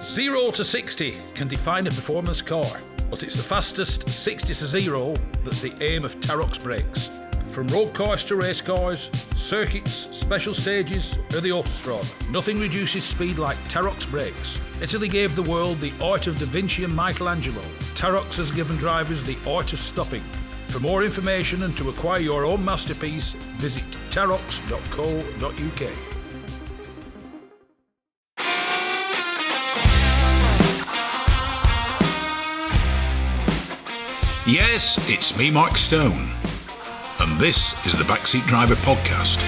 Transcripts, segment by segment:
0 to 60 can define a performance car, but it's the fastest 60 to 0 that's the aim of Tarok's brakes. From road cars to race cars, circuits, special stages, or the autostrada, nothing reduces speed like Tarok's brakes. Italy gave the world the art of Da Vinci and Michelangelo. Tarok's has given drivers the art of stopping. For more information and to acquire your own masterpiece, visit tarox.co.uk. Yes, it's me, Mike Stone, and this is the Backseat Driver Podcast.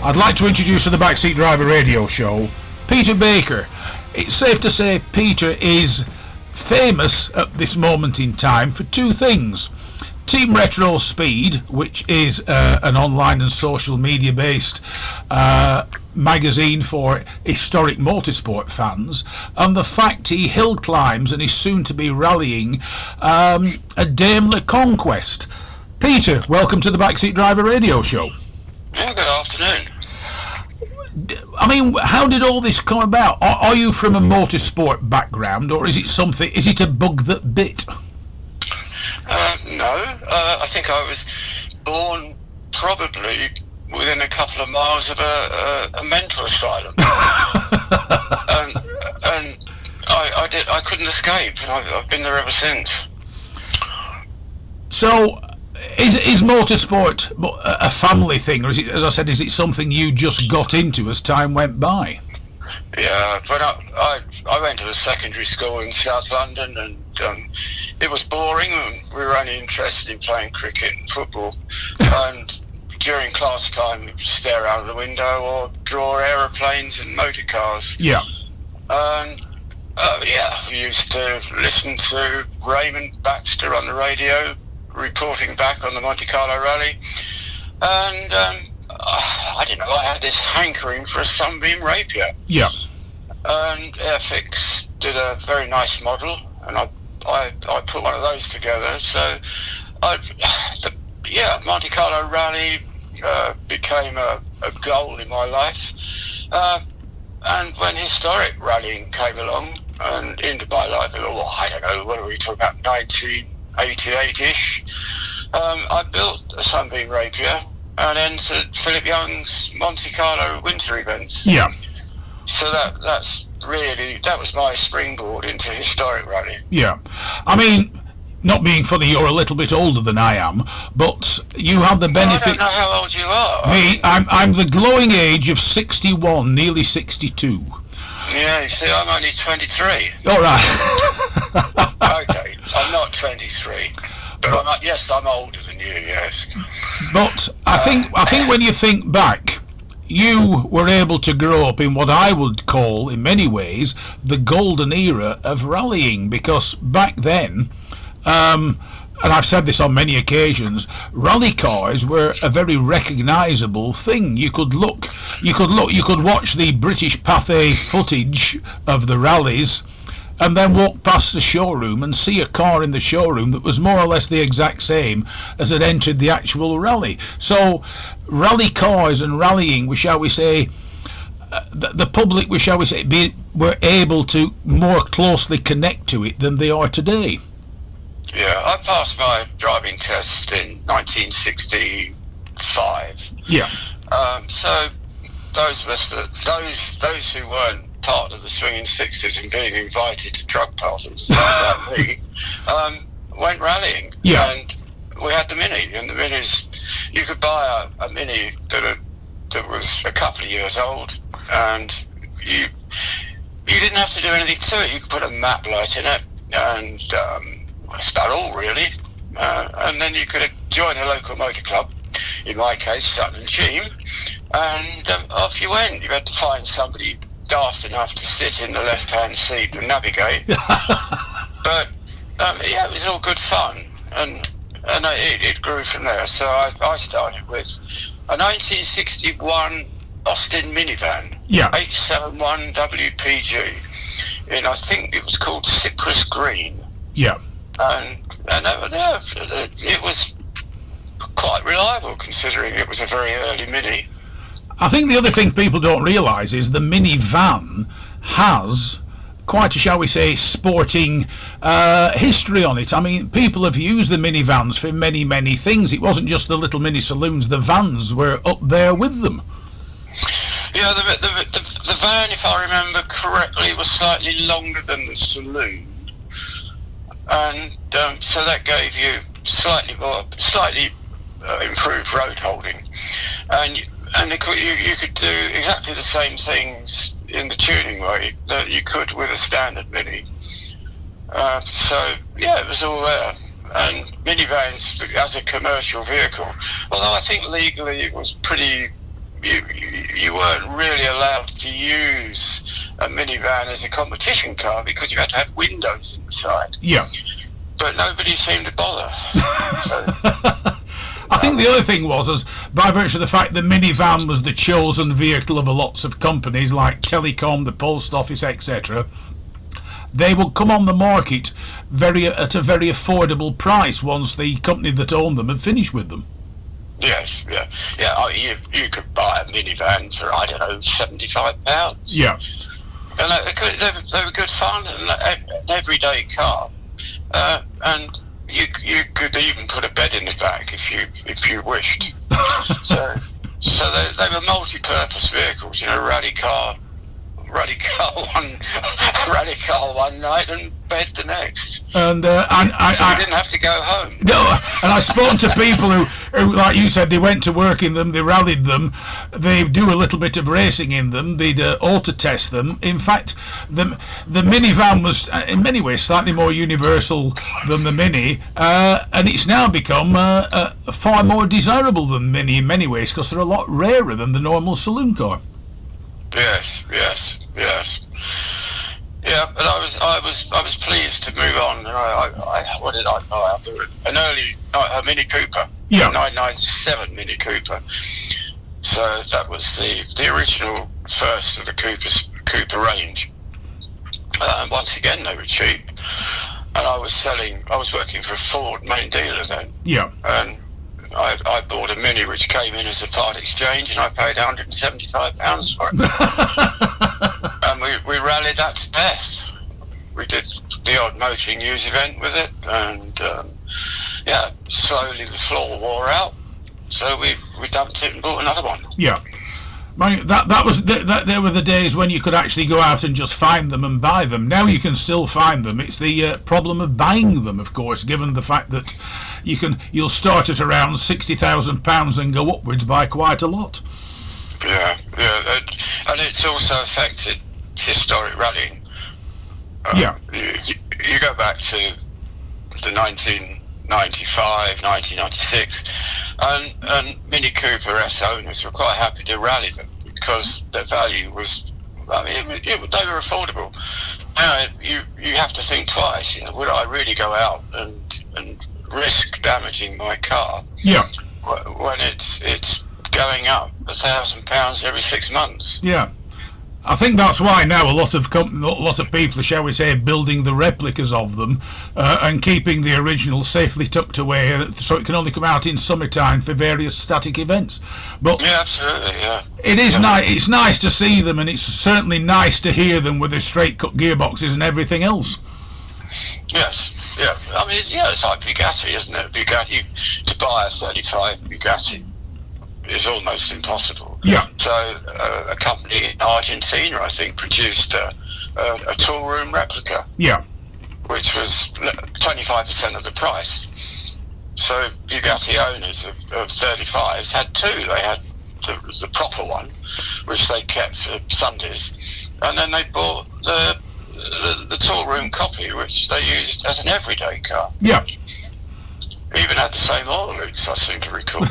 I'd like to introduce to the Backseat Driver radio show, Peter Baker. It's safe to say Peter is famous at this moment in time for two things. Team Retro Speed, which is an online and social media based magazine for historic motorsport fans, and the fact he hill climbs and is soon to be rallying a Daimler Conquest. Peter, welcome to the Backseat Driver radio show. Yeah, good afternoon. I mean, how did all this come about? Are you from a motorsport background, or is it a bug that bit? No, I think I was born probably within a couple of miles of a mental asylum, and I couldn't escape, and I've been there ever since. So, is motorsport a family thing, or is it, as I said, is it something you just got into as time went by? Yeah, when I went to a secondary school in South London, and it was boring, and we were only interested in playing cricket and football. And during class time, we'd stare out of the window or draw aeroplanes and motor cars. Yeah. And we used to listen to Raymond Baxter on the radio, reporting back on the Monte Carlo rally. And I don't know, I had this hankering for a Sunbeam Rapier. Yeah. And Airfix did a very nice model, and I put one of those together. So, Monte Carlo rally became a goal in my life. And when historic rallying came along and into my life, I don't know, what are we talking about, 1988-ish, I built a Sunbeam Rapier and entered Philip Young's Monte Carlo winter events. Yeah. So that was my springboard into historic rallying. Yeah. I mean, not being funny, you're a little bit older than I am, but you have the benefit... I don't know how old you are. Me, I'm the glowing age of 61, nearly 62. Yeah, you see, I'm only 23. All right. Okay, I'm not 23. But I'm older than you, yes. But I think when you think back, you were able to grow up in what I would call, in many ways, the golden era of rallying, because back then, and I've said this on many occasions, rally cars were a very recognisable thing. You could watch the British Pathé footage of the rallies, and then walk past the showroom and see a car in the showroom that was more or less the exact same as had entered the actual rally. So rally cars and rallying, the public, were able to more closely connect to it than they are today. Yeah, I passed my driving test in 1965. Yeah. So those of us those who weren't part of the swinging 60s and being invited to drug parties like me, went rallying. Yeah. And we had the Mini, and the Minis, you could buy a Mini that was a couple of years old, and you didn't have to do anything to it. You could put a map light in it, and that's about all really. And then you could join a local motor club, in my case Sutton and Cheam, and off you went. You had to find somebody daft enough to sit in the left-hand seat and navigate. But it was all good fun, and it grew from there. So I started with a 1961 Austin minivan, yeah, 871 WPG, and I think it was called Citrus Green. Yeah, and it was quite reliable considering it was a very early Mini. I think the other thing people don't realise is the minivan has quite a, shall we say, sporting history on it. I mean, people have used the minivans for many, many things. It wasn't just the little mini saloons, the vans were up there with them. Yeah, the van, if I remember correctly, was slightly longer than the saloon, and so that gave you slightly improved road holding, and you could do exactly the same things in the tuning way that you could with a standard Mini. So yeah, it was all there. And minivans as a commercial vehicle, although I think legally it was pretty, you weren't really allowed to use a minivan as a competition car because you had to have windows inside. Yeah. But nobody seemed to bother. So, I think the other thing was, as by virtue of the fact the minivan was the chosen vehicle of lots of companies like Telecom, the Post Office, etc., they would come on the market at a very affordable price once the company that owned them had finished with them. Yes, yeah. You could buy a minivan for, I don't know, £75. Yeah. And they were good fun, and an everyday car. And you could even put a bed in the back if you wished. so they were multi-purpose vehicles. Rally car one night and bed the next. And you didn't have to go home. No, and I spoke to people who, like you said, they went to work in them, they rallied them, they do a little bit of racing in them, they'd auto test them. In fact, the minivan was in many ways slightly more universal than the Mini, and it's now become far more desirable than Mini in many ways because they're a lot rarer than the normal saloon car. Yes. Yeah, but I was pleased to move on. And what did I buy? A Mini Cooper. Yeah. 997 Mini Cooper. So that was the original first of the Cooper range. Once again, they were cheap. And I was working for a Ford main dealer then. Yeah. And I bought a Mini which came in as a part exchange, and I paid £175 for it. And we rallied that to death. We did the odd motoring news event with it, and slowly the floor wore out, so we dumped it and bought another one. Yeah. There were the days when you could actually go out and just find them and buy them. Now you can still find them. It's the problem of buying them, of course, given the fact that you'll start at around £60,000 and go upwards by quite a lot. Yeah, and it's also affected historic rallying. You go back to the 1995, 1996, and Mini Cooper S owners were quite happy to rally them because their value was, they were affordable. Now you have to think twice. Would I really go out and risk damaging my car? Yeah. When it's going up £1,000 every 6 months. Yeah. I think that's why now a lot of people, shall we say, building the replicas of them and keeping the original safely tucked away so it can only come out in summertime for various static events. But yeah, absolutely, yeah. It is nice. It's nice to see them, and it's certainly nice to hear them with their straight cut gearboxes and everything else. Yes, yeah. I mean, yeah, it's like Bugatti, isn't it? Bugatti, to buy a 35 Bugatti is almost impossible. Yeah. So a company in Argentina, I think, produced a tool room replica. Yeah. Which was 25% of the price. So Bugatti owners of 35s had two. They had the proper one, which they kept for Sundays, and then they bought the tool room copy, which they used as an everyday car. Yeah. Even had the same oil leaks, I seem to recall.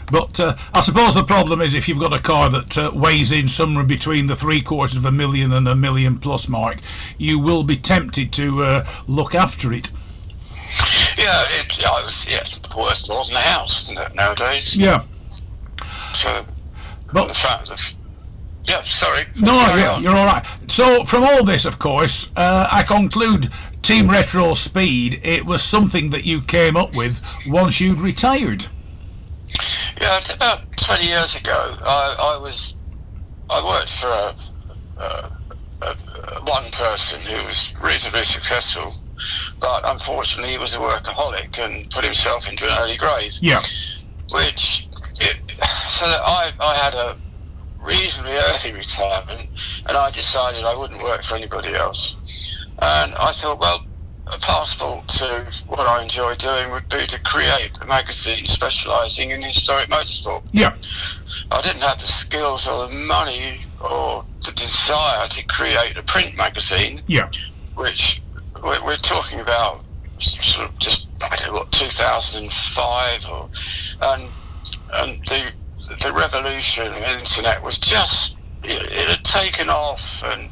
But I suppose the problem is if you've got a car that weighs in somewhere between the $750,000 and $1 million plus mark, you will be tempted to look after it. Yeah, it's worth more than a house, isn't it, nowadays? Yeah. So, but the fact that... Yeah, sorry. No, you're all right. So, from all this, of course, I conclude Team Retro Speed, it was something that you came up with once you'd retired. Yeah, it's about 20 years ago, I worked for one person who was reasonably successful, but unfortunately he was a workaholic and put himself into an early grave. Yeah. So that I had a reasonably early retirement, and I decided I wouldn't work for anybody else. And I thought, well, a passport to what I enjoy doing would be to create a magazine specialising in historic motorsport. Yeah. I didn't have the skills or the money or the desire to create a print magazine. Yeah. Which we're talking about sort of just, I don't know, what, 2005, and the revolution of the internet was just, it had taken off, and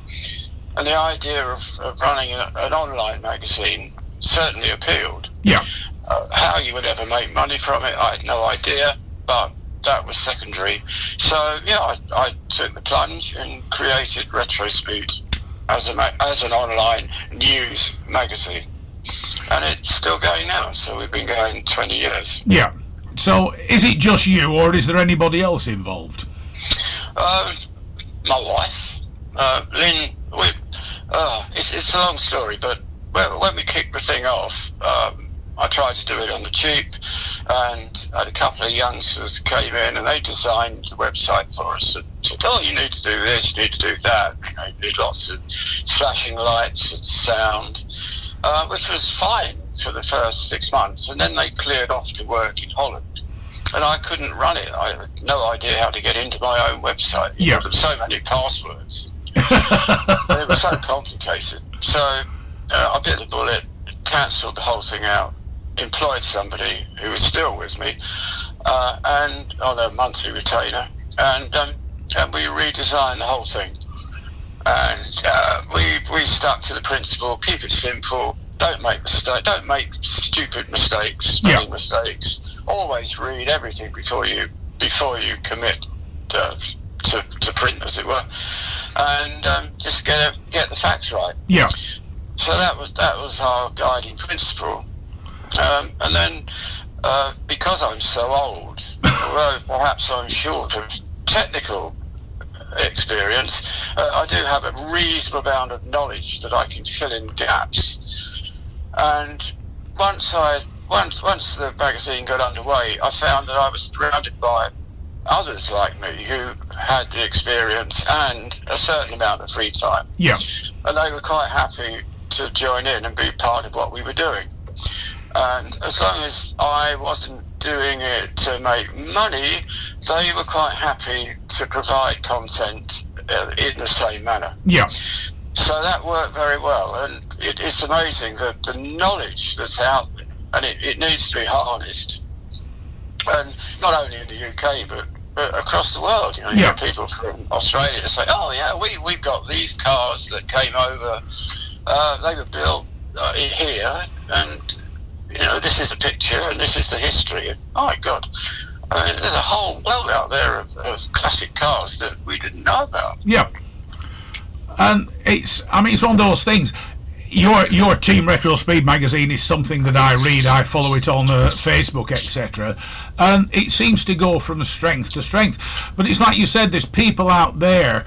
the idea of running an online magazine certainly appealed. Yeah. How you would ever make money from it, I had no idea, but that was secondary. So yeah, I took the plunge and created Retrospeed as an online news magazine, and it's still going now. So we've been going 20 years. Yeah. So is it just you, or is there anybody else involved? My wife, Lynn. It's a long story, but when we kicked the thing off, I tried to do it on the cheap, and I had a couple of youngsters came in and they designed the website for us and said, oh, you need to do this, you need to do that, you need lots of flashing lights and sound, which was fine for the first 6 months, and then they cleared off to work in Holland, and I couldn't run it. I had no idea how to get into my own website. Yeah. There were so many passwords. It was so complicated. So I bit the bullet, cancelled the whole thing out, employed somebody who was still with me, and on a monthly retainer, and we redesigned the whole thing. And we stuck to the principle: keep it simple, don't make stupid mistakes, spelling mistakes. Always read everything before you commit to print, as it were, and just get the facts right. Yeah. So that was our guiding principle. And then, because I'm so old, although perhaps I'm short of technical experience, I do have a reasonable amount of knowledge that I can fill in gaps. And once the magazine got underway, I found that I was surrounded by others like me who had the experience and a certain amount of free time. Yeah. And they were quite happy to join in and be part of what we were doing. And as long as I wasn't doing it to make money, they were quite happy to provide content in the same manner. Yeah. So that worked very well, and it's amazing that the knowledge that's out there, and it needs to be harnessed, and not only in the UK but across the world. You get people from Australia say, oh yeah, we've got these cars that came over, they were built here, and this is a picture and this is the history. And, oh my God, there's a whole world out there of classic cars that we didn't know about. Yeah. And it's one of those things. Your Team Retro Speed magazine is something that I read. I follow it on Facebook, etc. And it seems to go from strength to strength. But it's like you said, there's people out there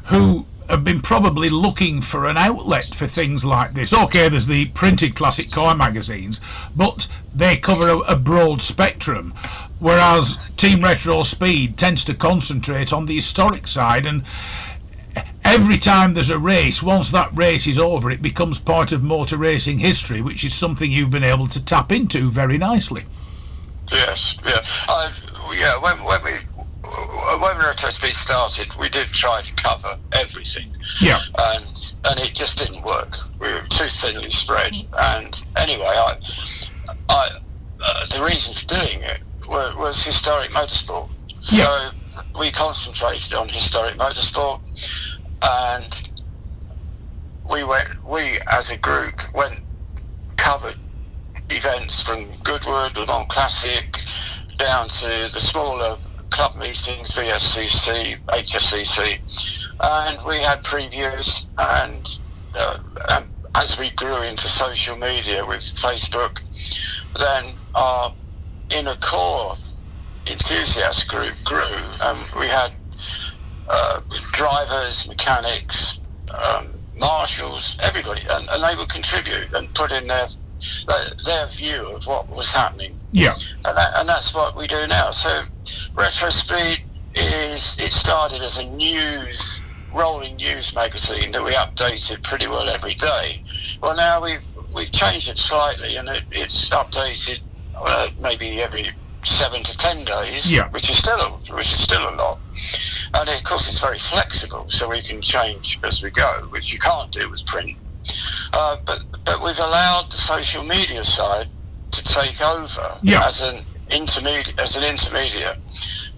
who have been probably looking for an outlet for things like this. Okay, there's the printed classic car magazines, but they cover a broad spectrum, whereas Team Retro Speed tends to concentrate on the historic side, and every time there's a race, once that race is over, it becomes part of motor racing history, which is something you've been able to tap into very nicely. Yes, when Retro Speed started, we did try to cover everything. Yeah. And it just didn't work. We were too thinly spread. And anyway, the reason for doing it was historic motorsport. So we concentrated on historic motorsport, and we as a group covered events from Goodwood, Le Mans Classic, down to the smaller club meetings, VSCC, HSCC, and we had previews, and as we grew into social media with Facebook, then our inner core enthusiast group grew, we had drivers, mechanics, marshals, everybody, and they would contribute and put in their view of what was happening. Yeah. And that's what we do now. So Retro Speed it started as a rolling news magazine that we updated pretty well every day. Well, now we've changed it slightly, and it's updated maybe every 7 to 10 days, yeah. which is still a lot. And of course, it's very flexible, so we can change as we go, which you can't do with print. But we've allowed the social media side to take over as an intermediate.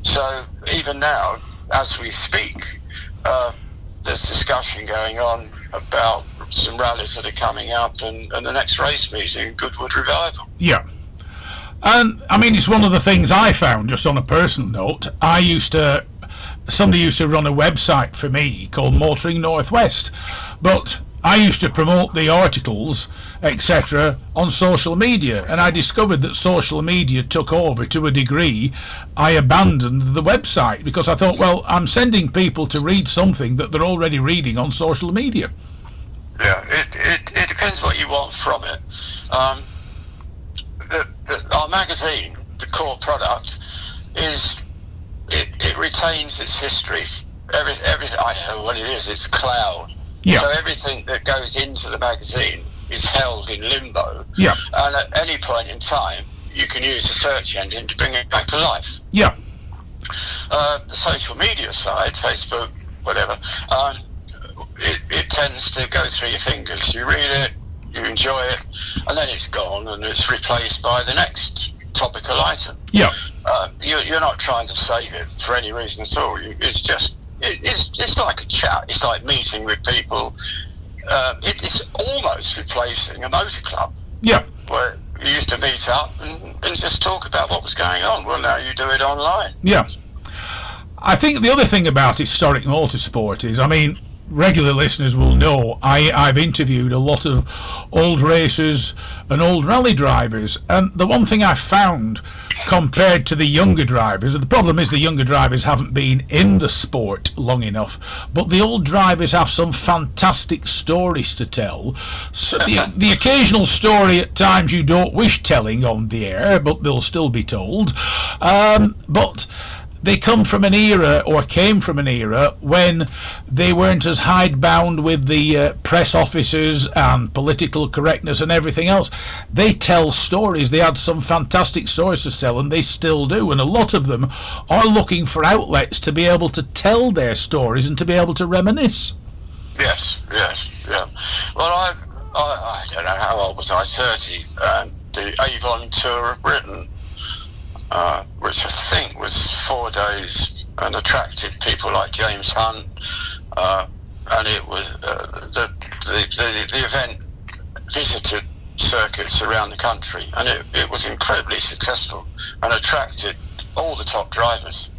So even now, as we speak, there's discussion going on about some rallies that are coming up and the next race meeting, Goodwood Revival. Yeah. And I mean, it's one of the things I found, just on a personal note. Somebody used to run a website for me called Motoring Northwest, but I used to promote the articles, etc., on social media, and I discovered that social media took over to a degree. I abandoned the website because I thought, well, I'm sending people to read something that they're already reading on social media. Yeah, it depends what you want from it. Our magazine, the core product, it retains its history. Everything, I don't know what it is, it's cloud. Yeah. So everything that goes into the magazine is held in limbo. Yeah. And at any point in time, you can use a search engine to bring it back to life. Yeah. The social media side, Facebook, whatever, it tends to go through your fingers. You read it, you enjoy it, and then it's gone and it's replaced by the next topical item. Yeah. You're not trying to save it for any reason at all. It's like a chat. It's like meeting with people. It's almost replacing a motor club. Yeah. Where you used to meet up and just talk about what was going on. Well, now you do it online. Yeah. I think the other thing about historic motorsport is, I mean, regular listeners will know I've interviewed a lot of old racers and old rally drivers, and the one thing I found compared to the younger drivers, and the problem is the younger drivers haven't been in the sport long enough, but the old drivers have some fantastic stories to tell. So the occasional story at times you don't wish telling on the air, but they'll still be told. But they come from an era, or came from an era, when they weren't as hidebound with the press officers and political correctness and everything else. They tell stories. They had some fantastic stories to tell, and they still do. And a lot of them are looking for outlets to be able to tell their stories and to be able to reminisce. Yes, yeah. Well, I don't know how old was I, 30, the Avon Tour of Britain, which I think was 4 days, and attracted people like James Hunt, and it was the event visited circuits around the country, and it was incredibly successful and attracted all the top drivers.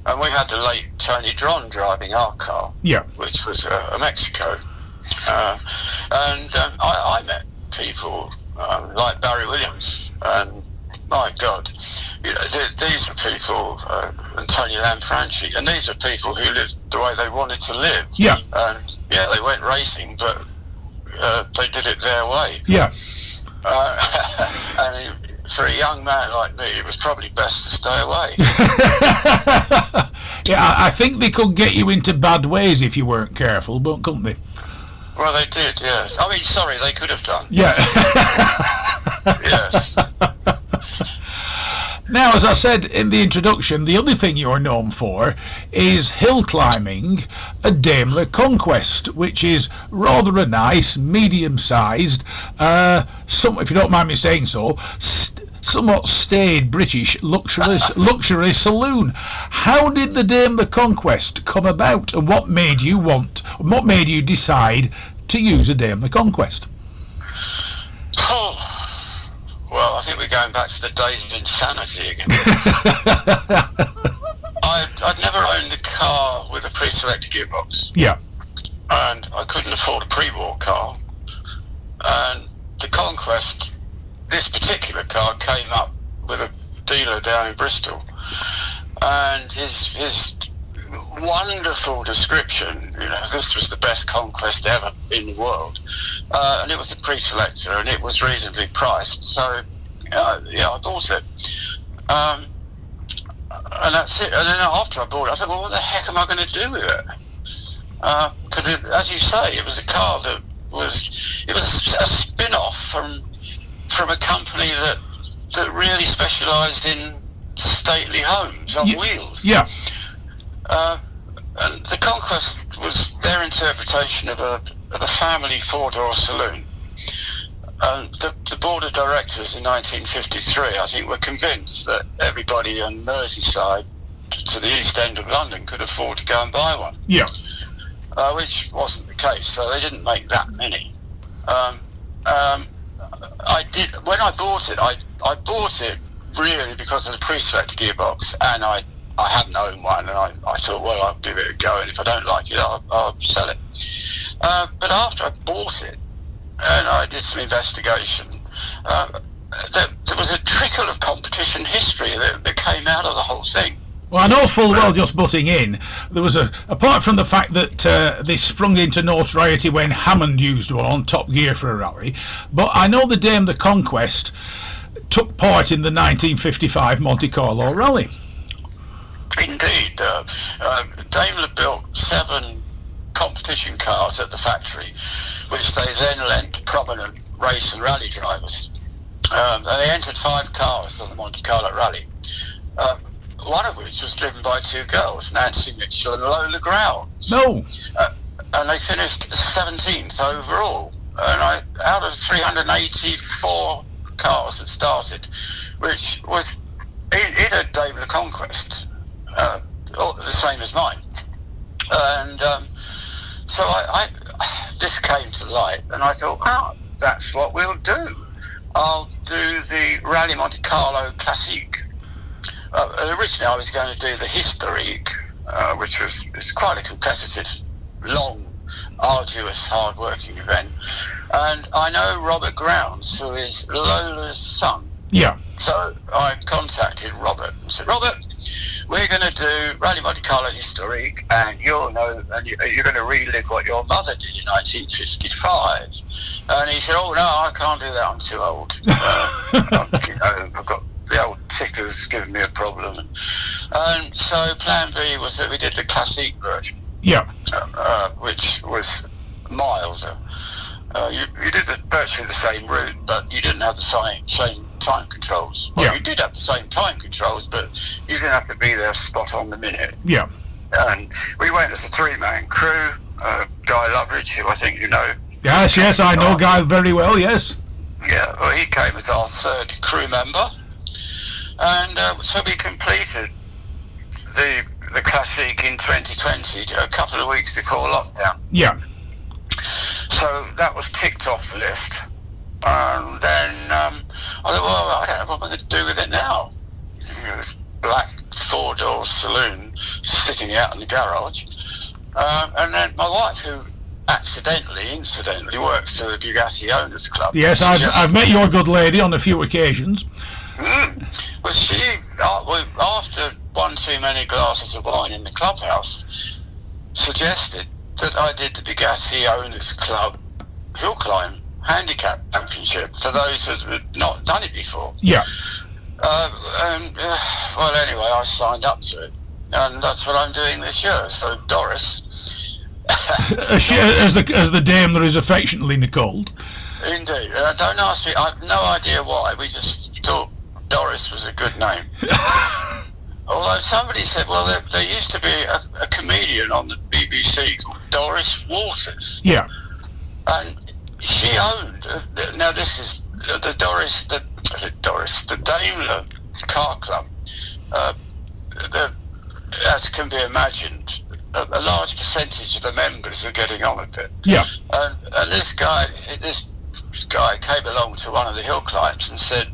And we had the late Tony Dron driving our car, which was a Mexico, and I met people like Barry Williams, and my God, you know, these are people, and Tony Lanfranchi, and these are people who lived the way they wanted to live. Yeah. And they went racing, but they did it their way. Yeah. And for a young man like me, it was probably best to stay away. Yeah, I think they could get you into bad ways if you weren't careful, but couldn't they? Well, they did, yes. I mean, sorry, they could have done. Yeah. Yes. Now, as I said in the introduction, the other thing you're known for is hill climbing a Daimler Conquest, which is rather a nice, medium-sized, if you don't mind me saying so, somewhat staid British luxury saloon. How did the Daimler Conquest come about, and what made you decide to use a Daimler Conquest? Oh. Well, I think we're going back to the days of insanity again. I'd never owned a car with a pre-selected gearbox. Yeah. And I couldn't afford a pre-war car. And the Conquest, this particular car, came up with a dealer down in Bristol. and his wonderful description, this was the best conquest ever in the world, and it was a pre-selector, and it was reasonably priced, so I bought it, and that's it. And then after I bought it, I thought, well, what the heck am I going to do with it? Because as you say, it was a car that was a spin-off from a company that really specialised in stately homes on wheels. Yeah. And the Conquest was their interpretation of a family four-door saloon. The board of directors in 1953, I think, were convinced that everybody on Merseyside to the east end of London could afford to go and buy one. Yeah. Which wasn't the case, so they didn't make that many. I did when I bought it. I bought it really because of the pre-select gearbox, and I hadn't owned one, and I thought, well, I'll give it a go, and if I don't like it, I'll sell it. But after I bought it, and I did some investigation, there was a trickle of competition history that came out of the whole thing. Well, I know full well, just butting in, there was apart from the fact that they sprung into notoriety when Hammond used one on Top Gear for a rally, but I know the Dame the Conquest took part in the 1955 Monte Carlo rally. Indeed. Daimler built 7 competition cars at the factory, which they then lent to prominent race and rally drivers. And they entered 5 cars on the Monte Carlo rally. One of which was driven by 2 girls, Nancy Mitchell and Lola Grounds. No. And they finished 17th overall. And out of 384 cars that started, which was in a Daimler Conquest, the same as mine. And so this came to light, and I thought, that's what we'll do. I'll do the Rally Monte Carlo Classique. Originally I was going to do the Historique, which is quite a competitive, long, arduous, hard-working event. And I know Robert Grounds, who is Lola's son. Yeah. So I contacted Robert and said, Robert, we're going to do Rally Monte Carlo Historique, and you're going to relive what your mother did in 1955. And he said, oh no, I can't do that, I'm too old. I've got the old ticker's giving me a problem. And so plan B was that we did the Classique version. Yeah. Which was milder. You did virtually the same route, but you didn't have the same time controls. Well, you did have the same time controls, but you didn't have to be there spot on the minute. Yeah. And we went as a 3-man crew. Guy Loveridge, who I think you know. Yes, I know Guy very well, yes. Yeah, well, he came as our 3rd crew member. And so we completed the Classique in 2020, a couple of weeks before lockdown. Yeah. So that was ticked off the list. And then I thought, well, I don't know what I'm going to do with it now. This black 4-door saloon sitting out in the garage. And then my wife, who incidentally works for the Bugatti Owners Club. Yes, I've met your good lady on a few occasions. Well, she, after one too many glasses of wine in the clubhouse, suggested that I did the Bugatti Owners Club Hill Climb Handicap Championship for those that had not done it before. Yeah. Well, anyway, I signed up to it, and that's what I'm doing this year. So Doris, as the dame that is affectionately called. Indeed. Don't ask me. I have no idea why. We just thought Doris was a good name. Although somebody said, well, there used to be a comedian on the BBC called Doris Waters. Yeah. And she owned, now this is the Daimler Car Club. As can be imagined, a large percentage of the members are getting on with it. Yeah. And this guy came along to one of the hill climbs and said,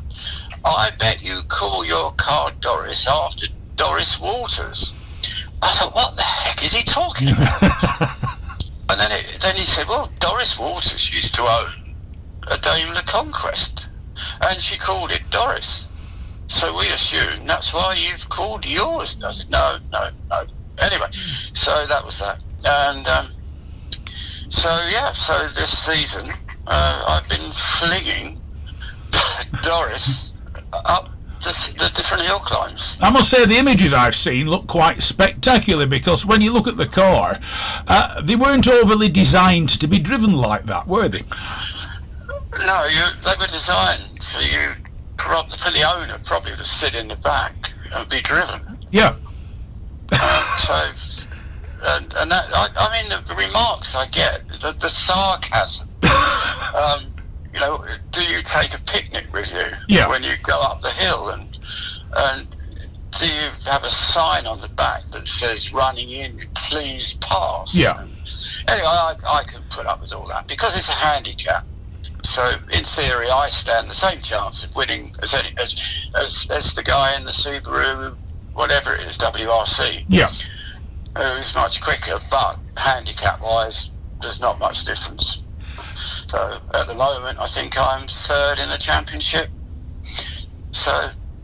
I bet you call your car Doris after Doris Waters. I thought, what the heck is he talking about? And then he said, well, Doris Waters used to own a Daimler Conquest, and she called it Doris. So we assume that's why you've called yours. I said, no. Anyway, so that was that. And so this season I've been flinging Doris up the different hill climbs. I must say the images I've seen look quite spectacular, because when you look at the car, they weren't overly designed to be driven like that, were they? No, they were designed for you, for the owner probably to sit in the back and be driven. Yeah. And that, I mean, the remarks I get, the sarcasm. You know, do you take a picnic with you when you go up the hill, and do you have a sign on the back that says "running in, please pass"? Yeah. Anyway, I can put up with all that because it's a handicap. So in theory, I stand the same chance of winning as the guy in the Subaru, whatever it is, WRC. Yeah. Who's much quicker, but handicap-wise, there's not much difference. So at the moment, I think I'm third in the championship. So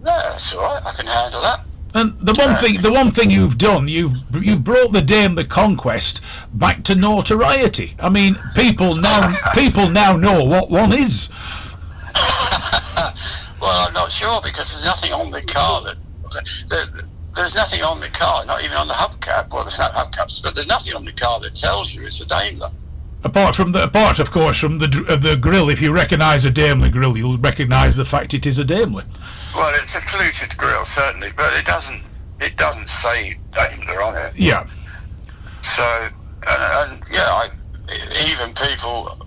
that's all right. I can handle that. And the one thing you've done, you've brought the Daimler Conquest back to notoriety. I mean, people now know what one is. Well, I'm not sure, because there's nothing on the car there's nothing on the car, not even on the hubcap. Well, there's no hubcaps, but there's nothing on the car that tells you it's a Daimler. Apart, of course, from the grille. If you recognise a Daimler grille, you'll recognise the fact it is a Daimler. Well, it's a fluted grille, certainly, but it doesn't say Daimler on it. Yeah. So, even people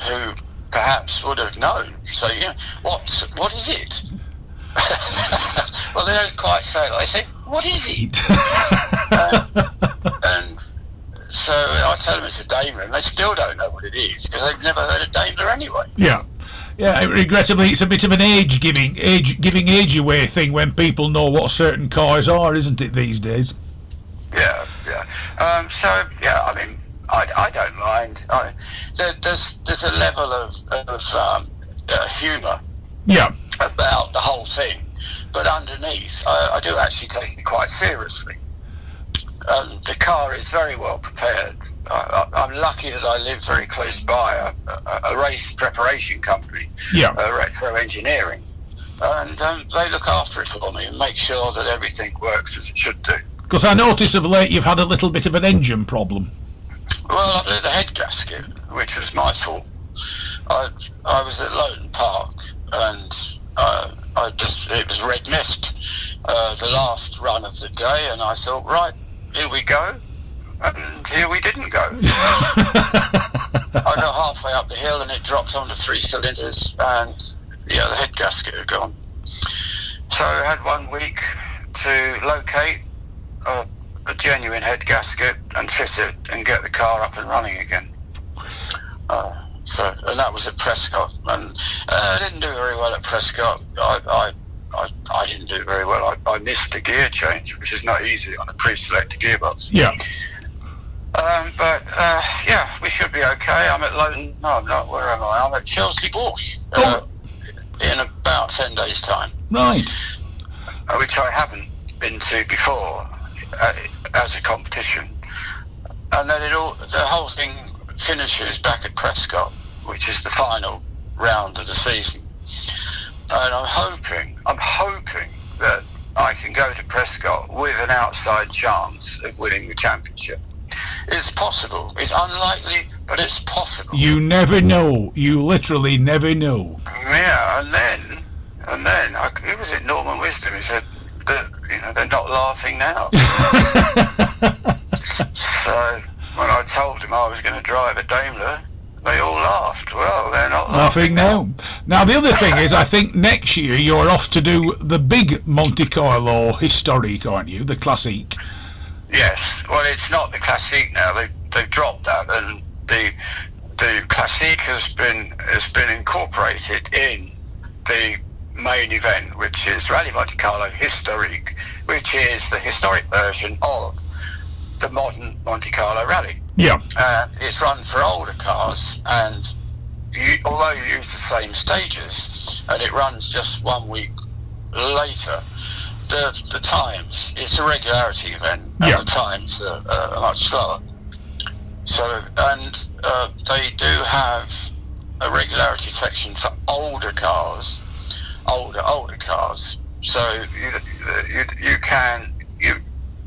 who perhaps would have known say, what is it? Well, they don't quite say it. They say, what is it? and so I tell them it's a Daimler, and they still don't know what it is, because they've never heard of Daimler anyway. Yeah. Yeah, regrettably, it's a bit of an giving age away thing when people know what certain cars are, isn't it, these days? Yeah. I mean, I don't mind. There's a level of humour. Yeah. About the whole thing, but underneath, I do actually take it quite seriously. The car is very well prepared. I'm lucky that I live very close by a race preparation company, Retro Engineering, and they look after it for me and make sure that everything works as it should do. Because I notice of late you've had a little bit of an engine problem. Well, I blew the head gasket, which was my fault. I was at Lowton Park, and it was red mist, the last run of the day, and I thought, right, here we go, and here we didn't go. I got halfway up the hill and it dropped onto 3 cylinders, and the head gasket had gone. So I had 1 week to locate a genuine head gasket and fit it and get the car up and running again. And that was at Prescott, and I didn't do very well at Prescott. I didn't do very well. I missed a gear change, which is not easy on a pre-selected gearbox. Yeah. We should be okay. I'm at Lowton. No, I'm not. Where am I? I'm at Chesley Bush in about 10 days' time. Right. Which I haven't been to before as a competition. And then the whole thing finishes back at Prescott, which is the final round of the season. And I'm hoping that I can go to Prescott with an outside chance of winning the championship. It's possible. It's unlikely, but it's possible. You never know. You literally never know. Yeah, and then who was it? Norman Wisdom. He said that they're not laughing now. So when I told him I was going to drive a Daimler, they all laughed. Well, they're not laughing now. Now, the other thing is, I think next year you're off to do the big Monte Carlo Historique, aren't you? The Classique. Yes. Well, it's not the Classique now. They've dropped that, and the Classique has been incorporated in the main event, which is Rally Monte Carlo Historique, which is the historic version of the modern Monte Carlo Rally. Yeah. It's run for older cars, and although you use the same stages, and it runs just 1 week later, the times, it's a regularity event, and the times are much slower. So, and they do have a regularity section for older cars. So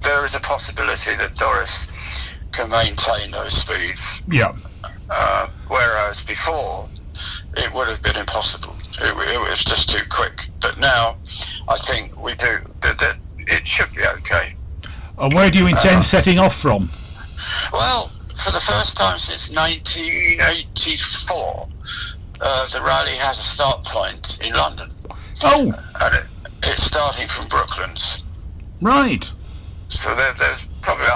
there is a possibility that Doris can maintain those speeds. Yeah. Whereas before, it would have been impossible. It was just too quick. But now, I think we do. That it should be okay. And where do you intend setting off from? Well, for the first time since 1984, the rally has a start point in London. Oh. And it's starting from Brooklands. Right. So there's probably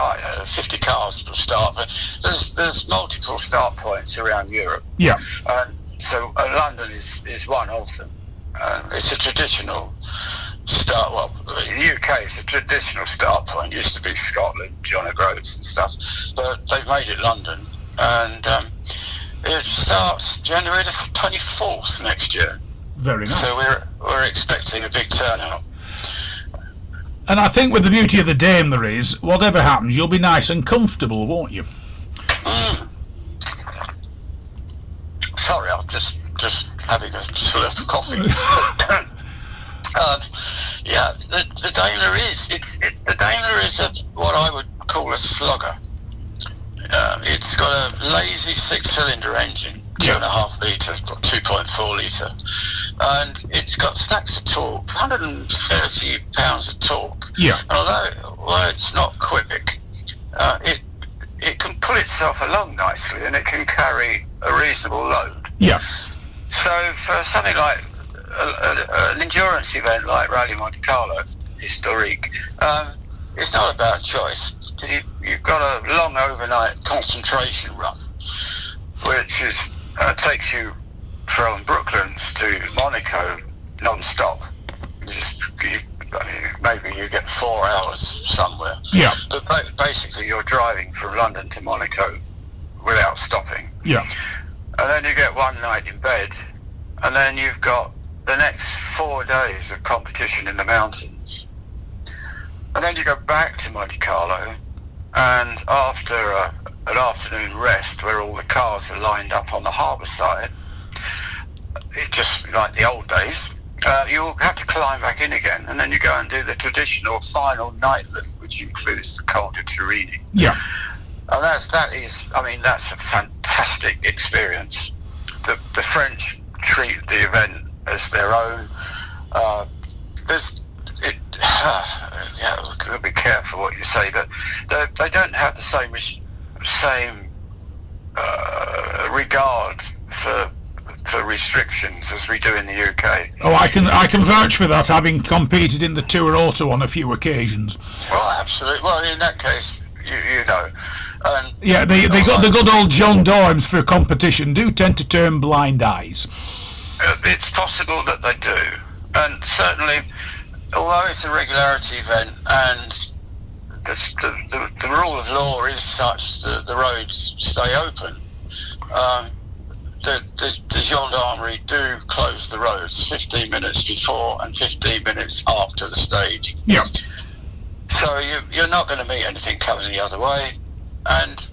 50 cars to start, but there's multiple start points around Europe. Yeah. So London is one of them. It's a traditional start. Well, in the UK, it's a traditional start point. It used to be Scotland, John O'Groats and stuff, but they've made it London, and it starts January the 24th next year. Very nice. So we're expecting a big turnout. And I think with the beauty of the Dame there is, whatever happens, you'll be nice and comfortable, won't you? Sorry, I'm just having a slurp of coffee. The Daimler the Daimler is what I would call a slugger. It's got a lazy 6-cylinder engine, 2.5 litre or 2.4 litre, and it's got stacks of torque, 130 pounds of torque. Yeah. And although it's not quick, it can pull itself along nicely, and it can carry a reasonable load. Yeah. So for something like an endurance event like Rally Monte Carlo, Historique, it's not a bad choice. You've got a long overnight concentration run, which takes you from Brooklands to Monaco non-stop. Maybe you get 4 hours somewhere. Yeah. But basically you're driving from London to Monaco without stopping. Yeah. And then you get one night in bed, and then you've got the next 4 days of competition in the mountains. And then you go back to Monte Carlo, and after an afternoon rest where all the cars are lined up on the harbour side, it just like the old days, you'll have to climb back in again, and then you go and do the traditional final night lift, which includes the Col de Turini. Yeah. And that's a fantastic experience. The French treat the event as their own. We've got to be careful what you say, but they don't have the same regard for restrictions as we do in the UK. Oh, I can vouch for that, having competed in the Tour Auto on a few occasions. Well, absolutely. Well, in that case, you know. Yeah, the good old John Dorms for competition do tend to turn blind eyes. It's possible that they do, and certainly, although it's a regularity event and the rule of law is such that the roads stay open, the gendarmerie do close the roads 15 minutes before and 15 minutes after the stage. Yeah. So you're not going to meet anything coming the other way, and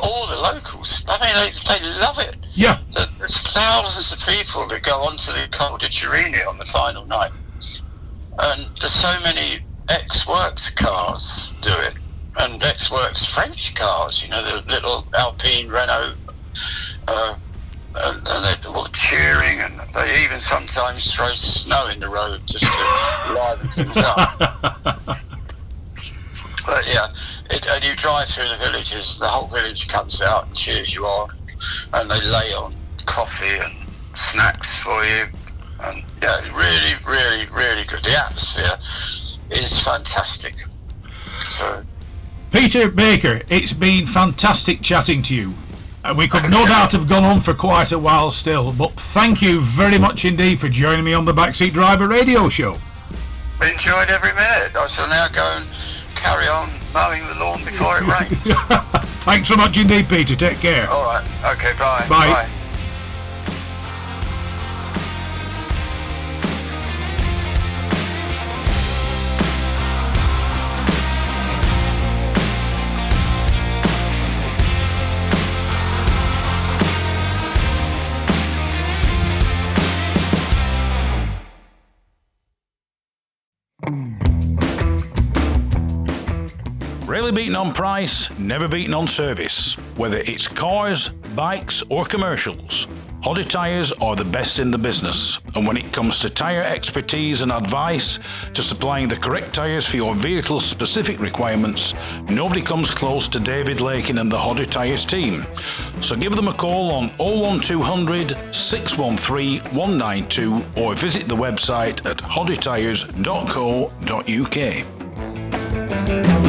all the locals, I mean, they love it. Yeah. There's thousands of people that go onto the Col de Turini on the final night, and there's so many ex-works cars do it, and ex-works French cars, you know, the little Alpine Renault, and they're all cheering, and they even sometimes throw snow in the road just to liven things up. But yeah, and you drive through the villages, the whole village comes out and cheers you on, and they lay on coffee and snacks for you, and yeah, really, really, really good. The atmosphere is fantastic. So, Peter Baker, it's been fantastic chatting to you. We could no doubt have gone on for quite a while still, but thank you very much indeed for joining me on the Backseat Driver radio show. Enjoyed every minute. I shall now go and carry on mowing the lawn before it rains. Thanks so much indeed, Peter. Take care. All right. Okay, bye. Bye. Bye. Rarely beaten on price, never beaten on service. Whether it's cars, bikes or commercials, Hoddy Tyres are the best in the business. And when it comes to tyre expertise and advice to supplying the correct tyres for your vehicle's specific requirements, nobody comes close to David Lakin and the Hoddy Tyres team. So give them a call on 01200 613 192 or visit the website at hoddytyres.co.uk.